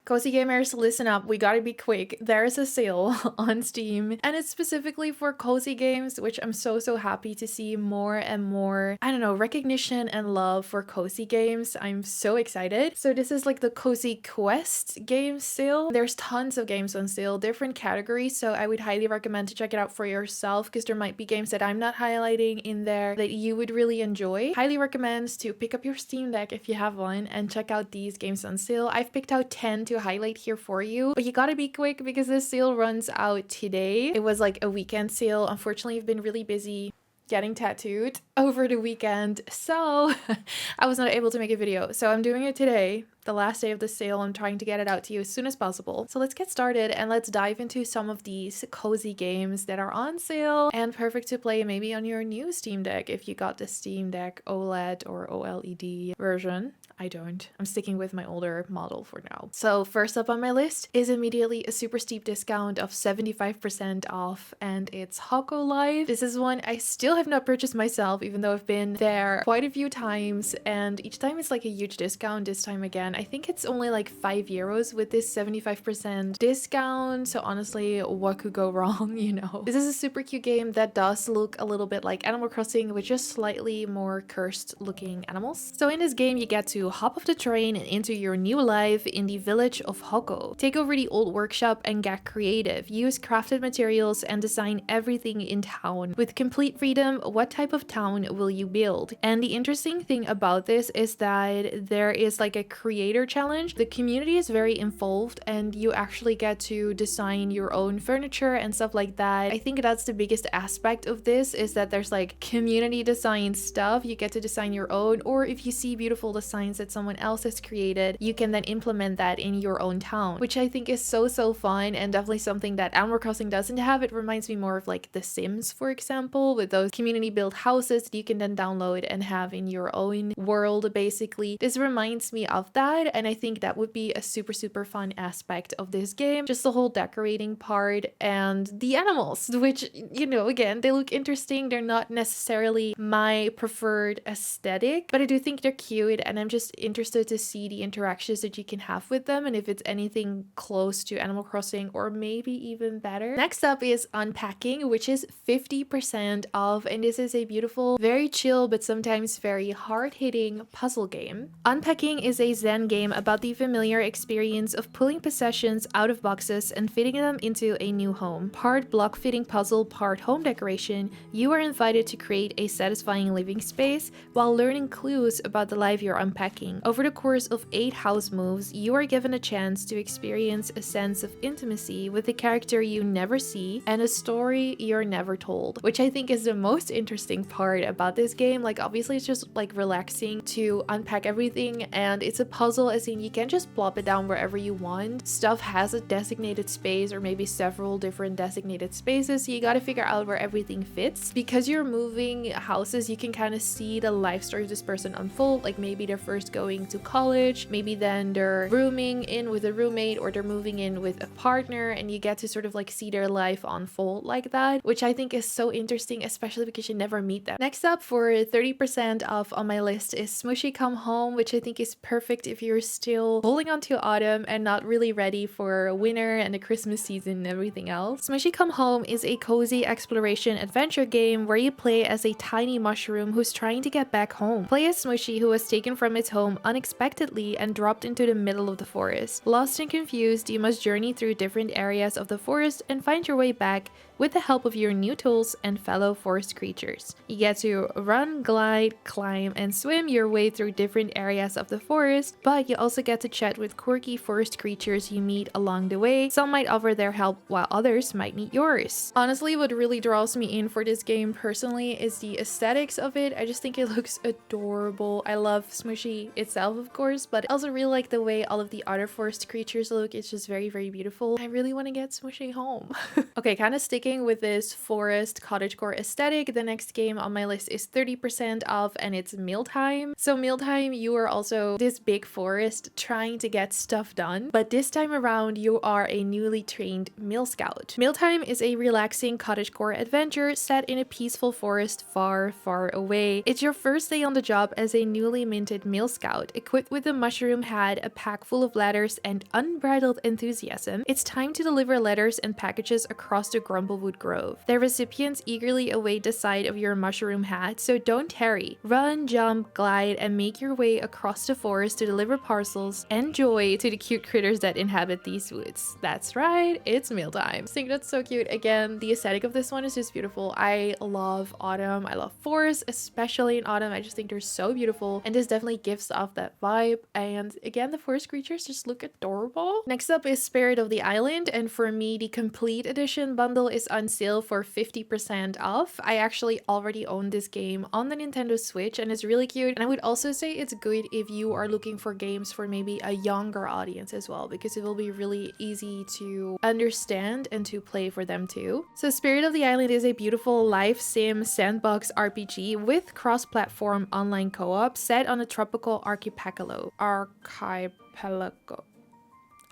Cozy gamers, listen up, we gotta be quick. There's a sale on Steam, and it's specifically for cozy games, which I'm so happy to see more and more, I don't know, recognition and love for cozy games. I'm so excited. So this is like the Cozy Quest game sale. There's tons of games on sale, different categories, so I would highly recommend to check it out for yourself because there might be games that I'm not highlighting in there that you would really enjoy. Highly recommend to pick up your Steam Deck if you have one and check out these games on sale. I've picked out 10 to highlight here for you, but you gotta be quick because this sale runs out today. It was like a weekend sale. Unfortunately, I've been really busy getting tattooed over the weekend, so I was not able to make a video. So I'm doing it today, the last day of the sale. I'm trying to get it out to you as soon as possible. So let's get started and let's dive into some of these cozy games that are on sale and perfect to play maybe on your new Steam Deck if you got the Steam Deck OLED or OLED version. I don't. I'm sticking with my older model for now. So first up on my list is immediately a super steep discount of 75% off, and it's Hoko Life. This is one I still have not purchased myself, even though I've been there quite a few times, and each time it's like a huge discount. This time again, I think it's only like €5 with this 75% discount. So honestly, what could go wrong, you know? This is a super cute game that does look a little bit like Animal Crossing with just slightly more cursed looking animals. So in this game, you get to hop off the train and into your new life in the village of Hoko. Take over the old workshop and get creative. Use crafted materials and design everything in town. With complete freedom, what type of town will you build? And the interesting thing about this is that there is like a creator challenge. The community is very involved and you actually get to design your own furniture and stuff like that. I think that's the biggest aspect of this, is that there's like community design stuff. You get to design your own, or if you see beautiful designs that someone else has created, you can then implement that in your own town, which I think is so fun and definitely something that Animal Crossing doesn't have. It reminds me more of like The Sims, for example, with those community built houses that you can then download and have in your own world basically. This reminds me of that, and I think that would be a super fun aspect of this game. Just the whole decorating part and the animals, which, you know, again, they look interesting. They're not necessarily my preferred aesthetic, but I do think they're cute, and I'm just interested to see the interactions that you can have with them and if it's anything close to Animal Crossing or maybe even better. Next up is Unpacking, which is 50% off, and this is a beautiful, very chill but sometimes very hard-hitting puzzle game. Unpacking is a Zen game about the familiar experience of pulling possessions out of boxes and fitting them into a new home. Part block fitting puzzle, part home decoration, you are invited to create a satisfying living space while learning clues about the life you're unpacking. Over the course of 8 house moves, you are given a chance to experience a sense of intimacy with a character you never see and a story you're never told, which I think is the most interesting part about this game. Like, obviously it's just like relaxing to unpack everything, and it's a puzzle, as in you can't just plop it down wherever you want. Stuff has a designated space or maybe several different designated spaces, so you gotta figure out where everything fits. Because you're moving houses, you can kind of see the life story of this person unfold. Like, maybe they're first going to college, maybe then they're rooming in with a roommate, or they're moving in with a partner, and you get to sort of like see their life unfold like that, which I think is so interesting, especially because you never meet them. Next up for 30% off on my list is Smushy Come Home, which I think is perfect if you're still holding on to autumn and not really ready for winter and the Christmas season and everything else. Smushy Come Home is a cozy exploration adventure game where you play as a tiny mushroom who's trying to get back home. Play as Smushy, who was taken from its home unexpectedly and dropped into the middle of the forest. Lost and confused, you must journey through different areas of the forest and find your way back with the help of your new tools and fellow forest creatures. You get to run, glide, climb, and swim your way through different areas of the forest, but you also get to chat with quirky forest creatures you meet along the way. Some might offer their help while others might need yours. Honestly, what really draws me in for this game personally is the aesthetics of it. I just think it looks adorable. I love Smushy itself, of course, but I also really like the way all of the other forest creatures look. It's just very beautiful. I really want to get Smushy home. Okay, kind of sticking sticking with this forest cottagecore aesthetic, the next game on my list is 30% off, and it's Mealtime. So Mealtime, you are also this big forest trying to get stuff done, but this time around you are a newly trained meal scout. Mealtime is a relaxing cottagecore adventure set in a peaceful forest far, far away. It's your first day on the job as a newly minted meal scout, equipped with a mushroom hat, a pack full of letters, and unbridled enthusiasm. It's time to deliver letters and packages across the Grumblewood Grove. Their recipients eagerly await the sight of your mushroom hat, so don't tarry. Run, jump, glide, and make your way across the forest to deliver parcels and joy to the cute critters that inhabit these woods. That's right, it's Mealtime. I think that's so cute. Again, the aesthetic of this one is just beautiful. I love autumn. I love forests, especially in autumn. I just think they're so beautiful, and this definitely gives off that vibe. And again, the forest creatures just look adorable. Next up is Spirit of the Island, and for me, the complete edition bundle is on sale for 50% off. I actually already own this game on the Nintendo Switch, and it's really cute. And I would also say it's good if you are looking for games for maybe a younger audience as well, because it will be really easy to understand and to play for them too. So Spirit of the Island is a beautiful life sim sandbox RPG with cross-platform online co-op set on a tropical archipelago.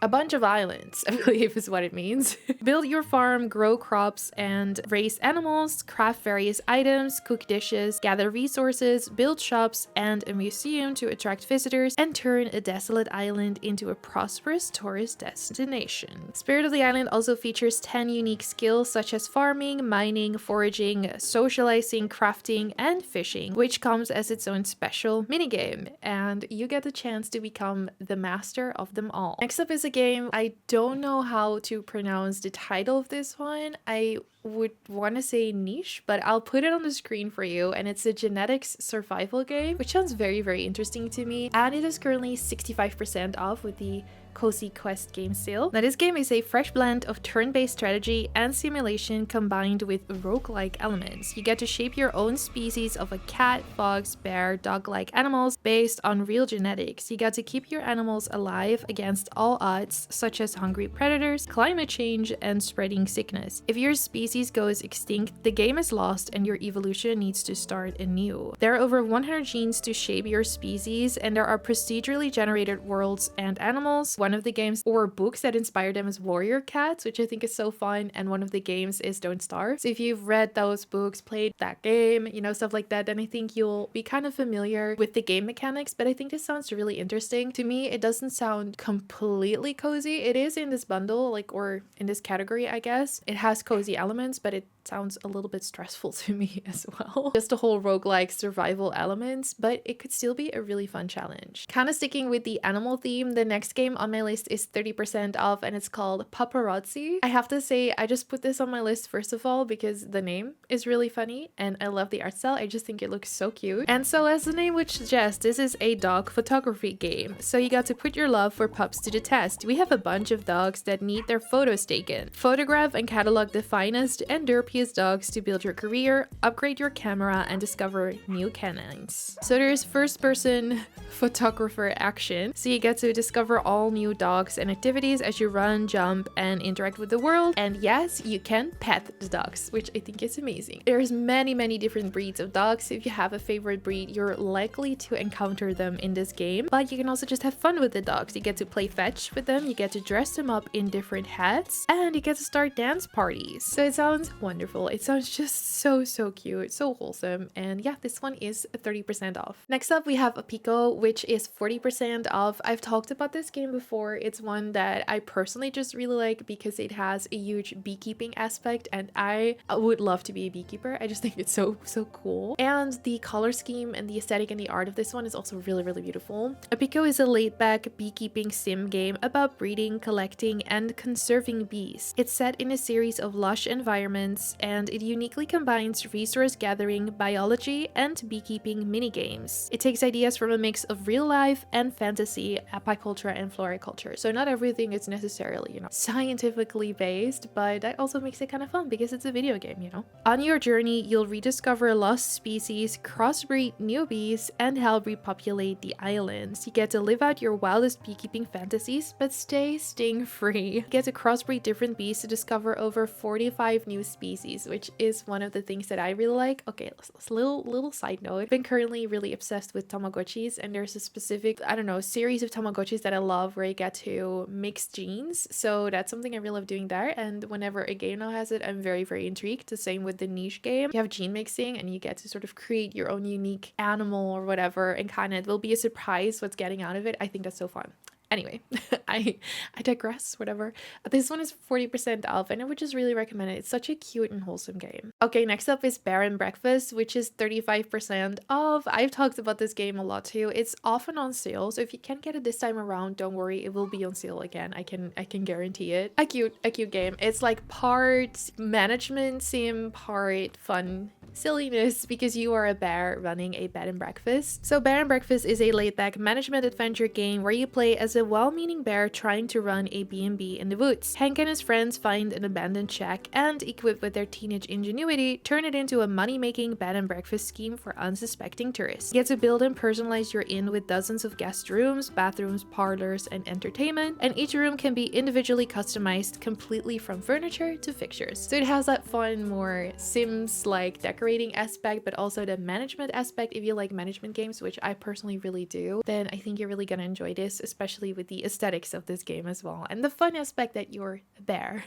A bunch of islands, I believe is what it means. Build your farm, grow crops, and raise animals, craft various items, cook dishes, gather resources, build shops and a museum to attract visitors, and turn a desolate island into a prosperous tourist destination. Spirit of the Island also features 10 unique skills such as farming, mining, foraging, socializing, crafting, and fishing, which comes as its own special minigame, and you get the chance to become the master of them all. Next up is a game. I don't know how to pronounce the title of this one. I would want to say niche, but I'll put it on the screen for you, and it's a genetics survival game, which sounds very, very interesting to me, and it is currently 65% off with the Cozy Quest game sale. Now, this game is a fresh blend of turn-based strategy and simulation combined with roguelike elements. You get to shape your own species of a cat, fox, bear, dog-like animals based on real genetics. You get to keep your animals alive against all odds, such as hungry predators, climate change, and spreading sickness. If your species goes extinct, the game is lost and your evolution needs to start anew. There are over 100 genes to shape your species, and there are procedurally generated worlds and animals. One of the games or books that inspired them is Warrior Cats, which I think is so fun, and one of the games is Don't Starve. So if you've read those books, played that game, you know, stuff like that, then I think you'll be kind of familiar with the game mechanics. But I think this sounds really interesting. To me, it doesn't sound completely cozy. It is in this bundle, like, or in this category, I guess. It has cozy elements, but it sounds a little bit stressful to me as well. Just the whole roguelike survival elements, but it could still be a really fun challenge. Kind of sticking with the animal theme, the next game on my list is 30% off, and it's called Paparazzi. I have to say, I just put this on my list first of all because the name is really funny and I love the art style. I just think it looks so cute. And so, as the name would suggest, this is a dog photography game. So you got to put your love for pups to the test. We have a bunch of dogs that need their photos taken. Photograph and catalog the finest and derpiest dogs to build your career, upgrade your camera, and discover new canines. So there's first-person photographer action. So you get to discover all new dogs and activities as you run, jump, and interact with the world. And yes, you can pet the dogs, which I think is amazing. There's many different breeds of dogs. If you have a favorite breed, you're likely to encounter them in this game. But you can also just have fun with the dogs. You get to play fetch with them, you get to dress them up in different hats, and you get to start dance parties. So it sounds wonderful. It sounds just so cute, so wholesome. And yeah, this one is 30% off. Next up, we have Apico, which is 40% off. I've talked about this game before. It's one that I personally just really like because it has a huge beekeeping aspect, and I would love to be a beekeeper. I just think it's so cool. And the color scheme and the aesthetic and the art of this one is also really beautiful. Apico is a laid-back beekeeping sim game about breeding, collecting, and conserving bees. It's set in a series of lush environments, and it uniquely combines resource gathering, biology, and beekeeping minigames. It takes ideas from a mix of real life and fantasy, apiculture and flora samurai culture. So not everything is necessarily, scientifically based, but that also makes it kind of fun because it's a video game. On your journey, you'll rediscover lost species, crossbreed newbies, and help repopulate the islands. You get to live out your wildest beekeeping fantasies, but stay sting-free. You get to crossbreed different bees to discover over 45 new species, which is one of the things that I really like. Okay, little side note. I've been currently really obsessed with Tamagotchis, and there's a specific, I don't know, series of Tamagotchis that I love where you get to mix genes. So that's something I really love doing there. And whenever a game now has it, I'm very, very intrigued. The same with the niche game. You have gene mixing and you get to sort of create your own unique animal or whatever, and kind of it will be a surprise what's getting out of it. I think that's so fun. Anyway, I digress, whatever. This one is 40% off and I would just really recommend it. It's such a cute and wholesome game. Okay, next up is Bear and Breakfast, which is 35% off. I've talked about this game a lot too. It's often on sale, so if you can't get it this time around, don't worry, it will be on sale again. I can guarantee it. A cute game. It's like part management sim, part fun silliness because you are a bear running a bed and breakfast. So Bear and Breakfast is a laid-back management adventure game where you play as a well-meaning bear trying to run a B&B in the woods. Hank and his friends find an abandoned shack and, equipped with their teenage ingenuity, turn it into a money-making bed and breakfast scheme for unsuspecting tourists. You get to build and personalize your inn with dozens of guest rooms, bathrooms, parlors, and entertainment, and each room can be individually customized completely from furniture to fixtures. So it has that fun, more Sims-like decorating aspect, but also the management aspect. If you like management games, which I personally really do, then I think you're really gonna enjoy this, especially with the aesthetics of this game as well, and the fun aspect that you're a bear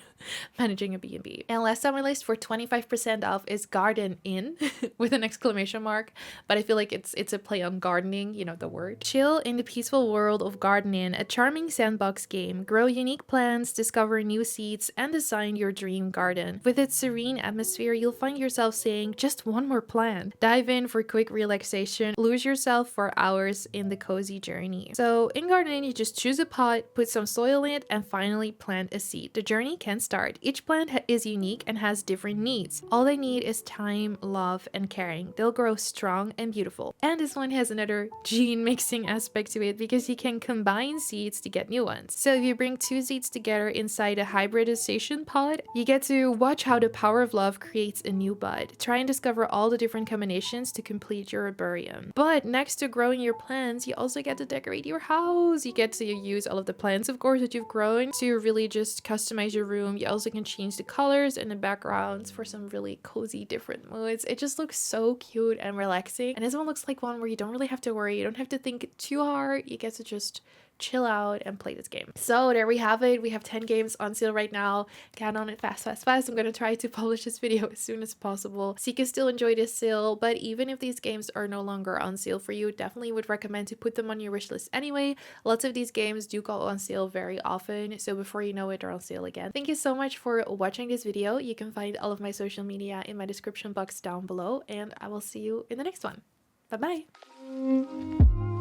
managing a B&B. And last on my list for 25% off is Garden Inn with an exclamation mark, but I feel like it's a play on gardening, the word. Chill in the peaceful world of Garden Inn, a charming sandbox game. Grow unique plants, discover new seeds, and design your dream garden. With its serene atmosphere, you'll find yourself saying, just one more plant. Dive in for quick relaxation, lose yourself for hours in the cozy journey. So in Garden Inn, you just choose a pot, put some soil in it, and finally plant a seed. The journey can start. Each plant is unique and has different needs. All they need is time, love, and caring. They'll grow strong and beautiful. And this one has another gene mixing aspect to it because you can combine seeds to get new ones. So if you bring two seeds together inside a hybridization pod, you get to watch how the power of love creates a new bud. Try and discover all the different combinations to complete your herbarium. But next to growing your plants, you also get to decorate your house. You get to use all of the plants, of course, that you've grown to really just customize your room. You also can change the colors and the backgrounds for some really cozy different moods. It just looks so cute and relaxing. And this one looks like one where you don't really have to worry. You don't have to think too hard. You get to just chill out and play this game. So there we have it. We have 10 games on sale right now. Get on it fast. I'm gonna try to publish this video as soon as possible so you can still enjoy this sale. But even if these games are no longer on sale for you, definitely would recommend to put them on your wish list anyway. Lots of these games do go on sale very often, so before you know it, they're on sale again. Thank you so much for watching this video. You can find all of my social media in my description box down below, and I will see you in the next one. Bye bye.